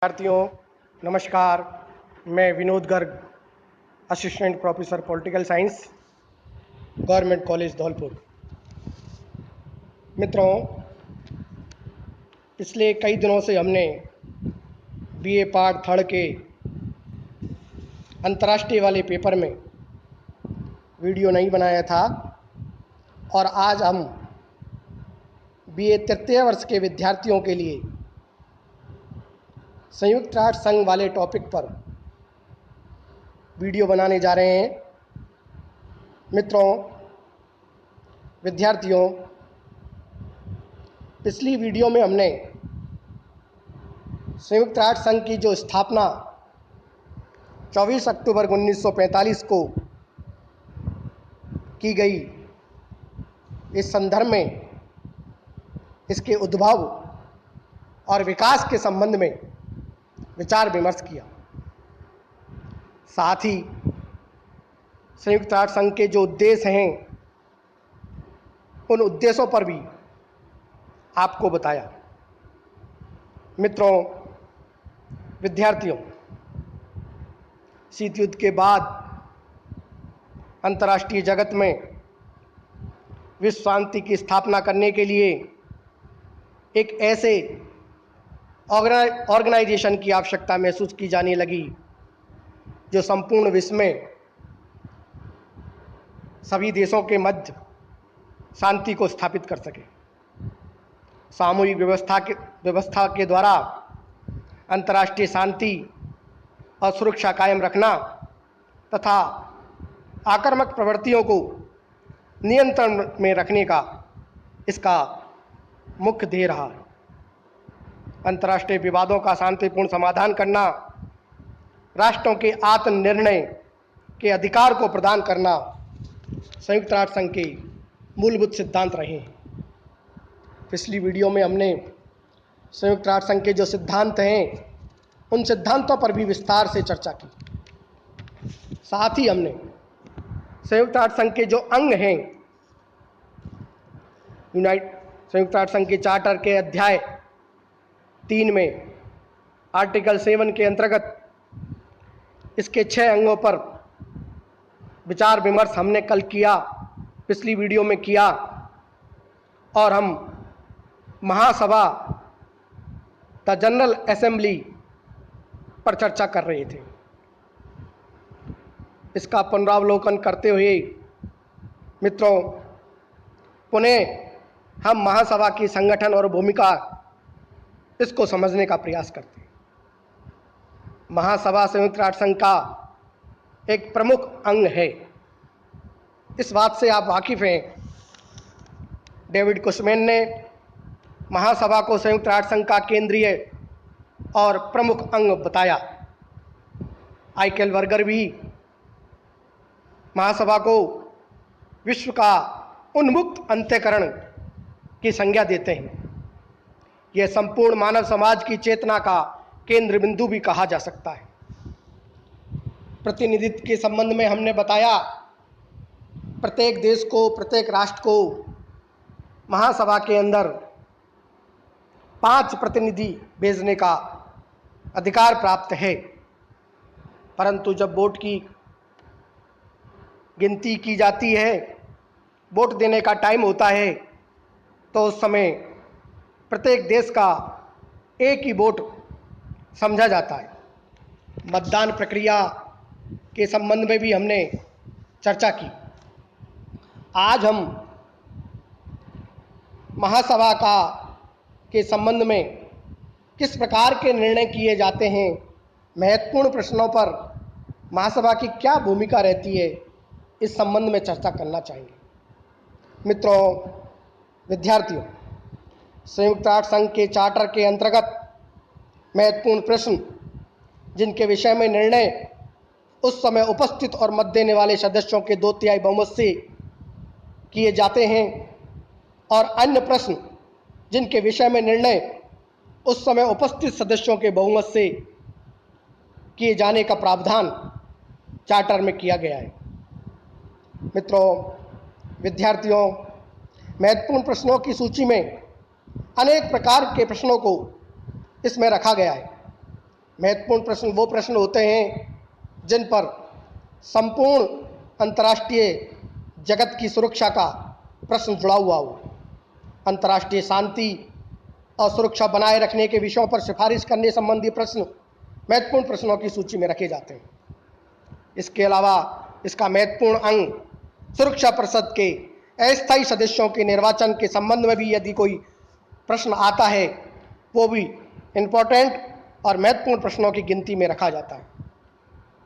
विद्यार्थियों नमस्कार। मैं Vinod Garg, assistant professor political science, government college Dholpur. मित्रों, पिछले कई दिनों से हमने बीए पार्ट थर्ड के अंतर्राष्ट्रीय वाले पेपर में वीडियो नहीं बनाया था और आज हम बीए तृतीय वर्ष के विद्यार्थियों के लिए संयुक्त राष्ट्र संघ वाले टॉपिक पर वीडियो बनाने जा रहे हैं। मित्रों, विद्यार्थियों, पिछली वीडियो में हमने संयुक्त राष्ट्र संघ की जो स्थापना 24 अक्टूबर 1945 को की गई, इस संदर्भ में इसके उद्भव और विकास के संबंध में विचार विमर्श किया। साथ ही संयुक्त राष्ट्र संघ के जो उद्देश्य हैं, उन उद्देश्यों पर भी आपको बताया। मित्रों, विद्यार्थियों, शीत युद्ध के बाद अंतर्राष्ट्रीय जगत में विश्व शांति की स्थापना करने के लिए एक ऐसे ऑर्गेनाइजेशन की आवश्यकता महसूस की जाने लगी जो संपूर्ण विश्व में सभी देशों के मध्य शांति को स्थापित कर सके। सामूहिक व्यवस्था के द्वारा अंतर्राष्ट्रीय शांति और सुरक्षा कायम रखना तथा आक्रामक प्रवृत्तियों को नियंत्रण में रखने का इसका मुख्य ध्येय रहा है। अंतर्राष्ट्रीय विवादों का शांतिपूर्ण समाधान करना, राष्ट्रों के आत्मनिर्णय के अधिकार को प्रदान करना संयुक्त राष्ट्र संघ के मूलभूत सिद्धांत रहे हैं। पिछली वीडियो में हमने संयुक्त राष्ट्र संघ के जो सिद्धांत हैं, उन सिद्धांतों पर भी विस्तार से चर्चा की। साथ ही हमने संयुक्त राष्ट्र संघ के जो अंग हैं, संयुक्त राष्ट्र संघ के चार्टर के अध्याय 3 में आर्टिकल 7 के अंतर्गत इसके 6 अंगों पर विचार विमर्श हमने कल किया, पिछली वीडियो में किया, और हम महासभा द जनरल असेंबली पर चर्चा कर रहे थे। इसका पुनरावलोकन करते हुए मित्रों, पुनः हम महासभा की संगठन और भूमिका इसको समझने का प्रयास करते हैं। महासभा संयुक्त राष्ट्र संघ का एक प्रमुख अंग है। इस बात से आप वाकिफ हैं। डेविड कुशमैन ने महासभा को संयुक्त राष्ट्र संघ का केंद्रीय और प्रमुख अंग बताया। आइकेल वर्गर भी महासभा को विश्व का उन्मुक्त अंतःकरण की संज्ञा देते हैं। यह संपूर्ण मानव समाज की चेतना का केंद्र बिंदु भी कहा जा सकता है। प्रतिनिधित्व के संबंध में हमने बताया, प्रत्येक देश को, प्रत्येक राष्ट्र को महासभा के अंदर 5 प्रतिनिधि भेजने का अधिकार प्राप्त है। परंतु जब वोट की गिनती की जाती है, वोट देने का टाइम होता है, तो उस समय प्रत्येक देश का एक ही वोट समझा जाता है। मतदान प्रक्रिया के संबंध में भी हमने चर्चा की। आज हम महासभा के संबंध में किस प्रकार के निर्णय किए जाते हैं, महत्वपूर्ण प्रश्नों पर महासभा की क्या भूमिका रहती है, इस संबंध में चर्चा करना चाहेंगे। मित्रों, विद्यार्थियों, संयुक्त राष्ट्र संघ के चार्टर के अंतर्गत महत्वपूर्ण प्रश्न जिनके विषय में निर्णय उस समय उपस्थित और मत देने वाले सदस्यों के 2/3 बहुमत से किए जाते हैं, और अन्य प्रश्न जिनके विषय में निर्णय उस समय उपस्थित सदस्यों के बहुमत से किए जाने का प्रावधान चार्टर में किया गया है। मित्रों, विद्यार्थियों, महत्वपूर्ण प्रश्नों की सूची में अनेक प्रकार के प्रश्नों को इसमें रखा गया है। महत्वपूर्ण प्रश्न वो प्रश्न होते हैं जिन पर संपूर्ण अंतर्राष्ट्रीय जगत की सुरक्षा का प्रश्न जुड़ा हुआ हो। अंतर्राष्ट्रीय शांति और सुरक्षा बनाए रखने के विषयों पर सिफारिश करने संबंधी प्रश्न महत्वपूर्ण प्रश्नों की सूची में रखे जाते हैं। इसके अलावा इसका महत्वपूर्ण अंग सुरक्षा परिषद के अस्थायी सदस्यों के निर्वाचन के संबंध में भी यदि कोई प्रश्न आता है वो भी इम्पोर्टेंट और महत्वपूर्ण प्रश्नों की गिनती में रखा जाता है।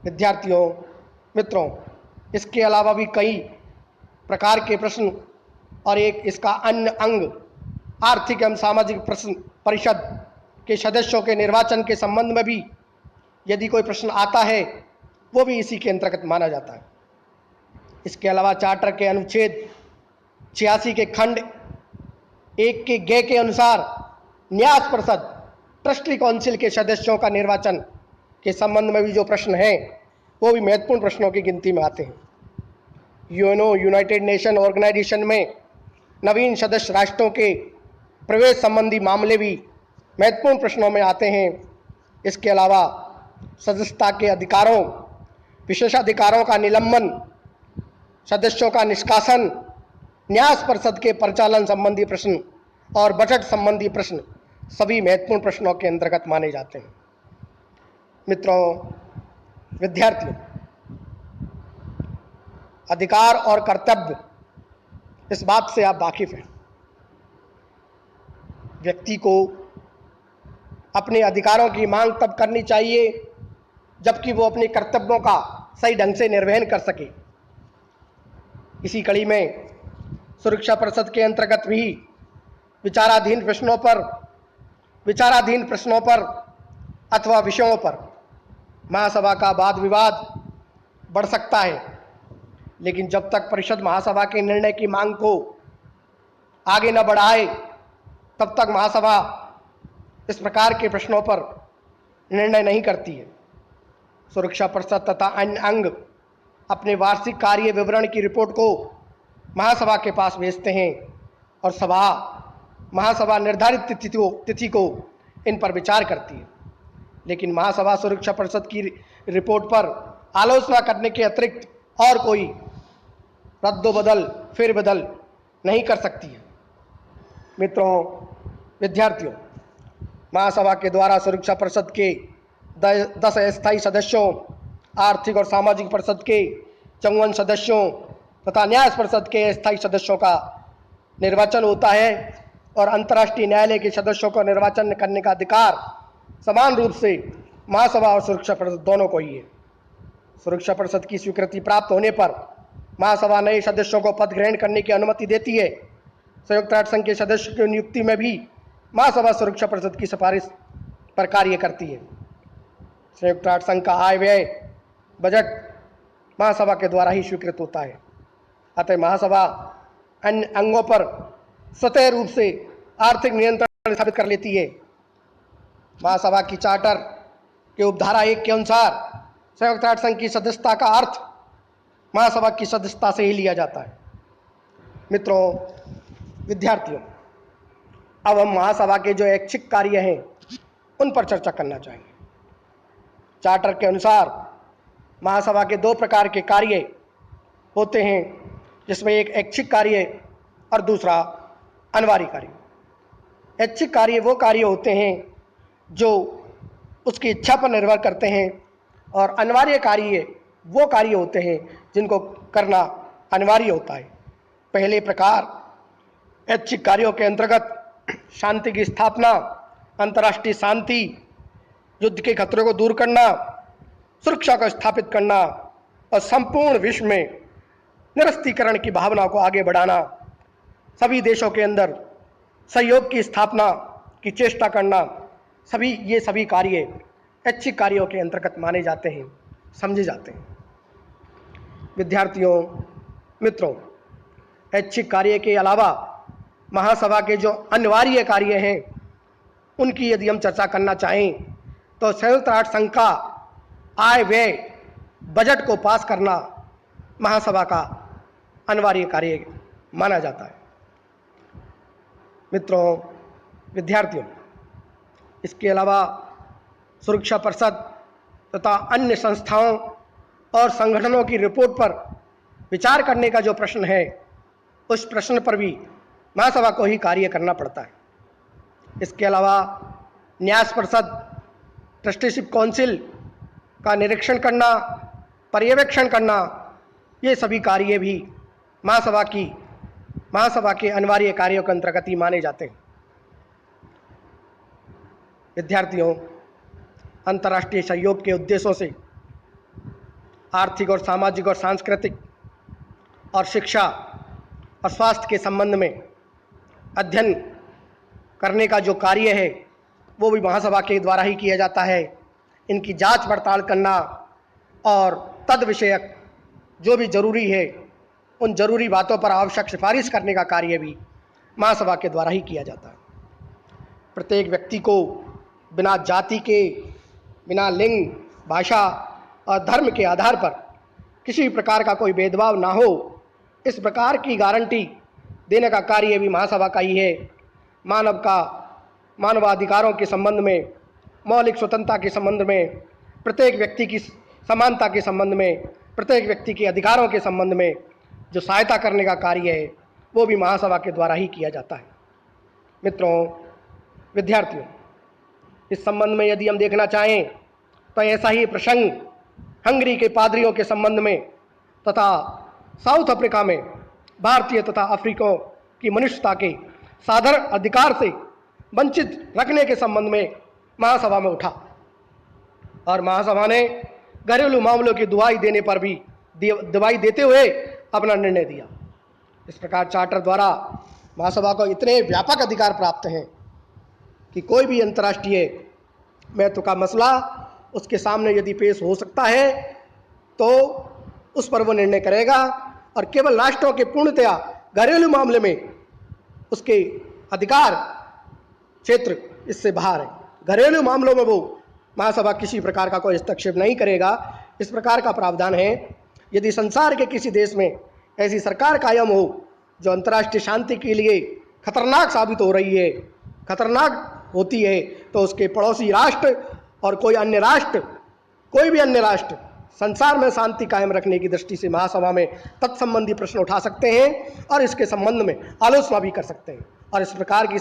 विद्यार्थियों, मित्रों, इसके अलावा भी कई प्रकार के प्रश्न और एक इसका अन्य अंग आर्थिक एवं सामाजिक प्रश्न परिषद के सदस्यों के निर्वाचन के संबंध में भी यदि कोई प्रश्न आता है वो भी इसी के अंतर्गत माना जाता है। इसके अलावा चार्टर के अनुच्छेद 86 के खंड 1 के ग के अनुसार न्यास परिषद ट्रस्टी काउंसिल के सदस्यों का निर्वाचन के संबंध में भी जो प्रश्न हैं वो भी महत्वपूर्ण प्रश्नों की गिनती में आते हैं। यूएनओ यूनाइटेड नेशन ऑर्गेनाइजेशन में नवीन सदस्य राष्ट्रों के प्रवेश संबंधी मामले भी महत्वपूर्ण प्रश्नों में आते हैं। इसके अलावा सदस्यता के अधिकारों, विशेषाधिकारों का निलंबन, सदस्यों का निष्कासन, न्यास परिषद के परिचालन संबंधी प्रश्न और बजट संबंधी प्रश्न सभी महत्वपूर्ण प्रश्नों के अंतर्गत माने जाते हैं। मित्रों, विद्यार्थियों, अधिकार और कर्तव्य इस बात से आप वाकिफ हैं। व्यक्ति को अपने अधिकारों की मांग तब करनी चाहिए जबकि वो अपने कर्तव्यों का सही ढंग से निर्वहन कर सके। इसी कड़ी में सुरक्षा परिषद के अंतर्गत भी विचाराधीन प्रश्नों पर अथवा विषयों पर महासभा का वाद विवाद बढ़ सकता है, लेकिन जब तक परिषद महासभा के निर्णय की मांग को आगे न बढ़ाए तब तक महासभा इस प्रकार के प्रश्नों पर निर्णय नहीं करती है। सुरक्षा परिषद तथा अन्य अंग अपने वार्षिक कार्य विवरण की रिपोर्ट को महासभा के पास भेजते हैं और महासभा निर्धारित तिथि को इन पर विचार करती है। लेकिन महासभा सुरक्षा परिषद की रिपोर्ट पर आलोचना करने के अतिरिक्त और कोई रद्दोबदल फेरबदल नहीं कर सकती है। मित्रों, विद्यार्थियों, महासभा के द्वारा सुरक्षा परिषद के 10 अस्थायी सदस्यों, आर्थिक और सामाजिक परिषद के 54 सदस्यों तथा न्यास परिषद के अस्थायी सदस्यों का निर्वाचन होता है और अंतर्राष्ट्रीय न्यायालय के सदस्यों को निर्वाचन करने का अधिकार समान रूप से महासभा और सुरक्षा परिषद दोनों को ही है। सुरक्षा परिषद की स्वीकृति प्राप्त होने पर महासभा नए सदस्यों को पद ग्रहण करने की अनुमति देती है। संयुक्त राष्ट्र संघ के सदस्य की नियुक्ति में भी महासभा सुरक्षा परिषद की सिफारिश पर कार्य करती है। संयुक्त राष्ट्र संघ का आय व्यय बजट महासभा के द्वारा ही स्वीकृत होता है। अतः महासभा अन्य अंगों पर स्वतः रूप से आर्थिक नियंत्रण स्थापित कर लेती है। महासभा की चार्टर के उपधारा 1 के अनुसार संयुक्त राष्ट्र संघ की सदस्यता का अर्थ महासभा की सदस्यता से ही लिया जाता है। मित्रों, विद्यार्थियों, अब हम महासभा के जो ऐच्छिक कार्य हैं उन पर चर्चा करना चाहेंगे। चार्टर के अनुसार महासभा के 2 प्रकार के कार्य होते हैं, जिसमें एक ऐच्छिक कार्य और दूसरा अनिवार्य कार्य। ऐच्छिक कार्य वो कार्य होते हैं जो उसकी इच्छा पर निर्भर करते हैं और अनिवार्य कार्य वो कार्य होते हैं जिनको करना अनिवार्य होता है। पहले प्रकार ऐच्छिक कार्यों के अंतर्गत शांति की स्थापना, अंतर्राष्ट्रीय शांति, युद्ध के खतरे को दूर करना, सुरक्षा को स्थापित करना और संपूर्ण विश्व में निरस्त्रीकरण की भावना को आगे बढ़ाना, सभी देशों के अंदर सहयोग की स्थापना की चेष्टा करना, ये सभी कार्य ऐच्छिक कार्यों के अंतर्गत माने जाते हैं, समझे जाते हैं। विद्यार्थियों, मित्रों, ऐच्छिक कार्य के अलावा महासभा के जो अनिवार्य कार्य हैं उनकी यदि हम चर्चा करना चाहें तो संयुक्त राष्ट्र संघ का आय व्यय बजट को पास करना महासभा का अनिवार्य कार्य माना जाता है। मित्रों, विद्यार्थियों, इसके अलावा सुरक्षा परिषद तथा अन्य संस्थाओं और संगठनों की रिपोर्ट पर विचार करने का जो प्रश्न है, उस प्रश्न पर भी महासभा को ही कार्य करना पड़ता है। इसके अलावा न्यास परिषद, ट्रस्टीशिप काउंसिल का निरीक्षण करना, पर्यवेक्षण करना, ये सभी कार्य भी महासभा के अनिवार्य कार्यों के अंतर्गत ही माने जाते हैं। विद्यार्थियों, अंतर्राष्ट्रीय सहयोग के उद्देश्यों से आर्थिक और सामाजिक और सांस्कृतिक और शिक्षा और स्वास्थ्य के संबंध में अध्ययन करने का जो कार्य है, वो भी महासभा के द्वारा ही किया जाता है। इनकी जांच पड़ताल करना और तद विषयक जो भी जरूरी है, उन जरूरी बातों पर आवश्यक सिफारिश करने का कार्य भी महासभा के द्वारा ही किया जाता है। प्रत्येक व्यक्ति को बिना जाति के, बिना लिंग, भाषा और धर्म के आधार पर किसी प्रकार का कोई भेदभाव ना हो, इस प्रकार की गारंटी देने का कार्य भी महासभा का ही है। मानवाधिकारों के संबंध में, मौलिक स्वतंत्रता के संबंध में, प्रत्येक व्यक्ति की समानता के संबंध में, प्रत्येक व्यक्ति के अधिकारों के संबंध में जो सहायता करने का कार्य है, वो भी महासभा के द्वारा ही किया जाता है। मित्रों, विद्यार्थियों, इस संबंध में यदि हम देखना चाहें तो ऐसा ही प्रसंग हंगरी के पादरियों के संबंध में तथा साउथ अफ्रीका में भारतीय तथा अफ्रीकियों की मनुष्यता के साधारण अधिकार से वंचित रखने के संबंध में महासभा में उठा और महासभा ने घरेलू मामलों की दुहाई देते हुए अपना निर्णय दिया। इस प्रकार चार्टर द्वारा महासभा को इतने व्यापक अधिकार प्राप्त हैं कि कोई भी अंतर्राष्ट्रीय महत्व का मसला उसके सामने यदि पेश हो सकता है तो उस पर वो निर्णय करेगा और केवल राष्ट्रों के पूर्णतया घरेलू मामले में उसके अधिकार क्षेत्र इससे बाहर है। घरेलू मामलों में वो महासभा किसी प्रकार का कोई हस्तक्षेप नहीं करेगा। इस प्रकार का प्रावधान है। यदि संसार के किसी देश में ऐसी सरकार कायम हो जो अंतर्राष्ट्रीय शांति के लिए खतरनाक साबित हो रही है, खतरनाक होती है, तो उसके पड़ोसी राष्ट्र और कोई भी अन्य राष्ट्र संसार में शांति कायम रखने की दृष्टि से महासभा में तत्संबंधी प्रश्न उठा सकते हैं और इसके संबंध में आलोचना भी कर सकते हैं और इस प्रकार की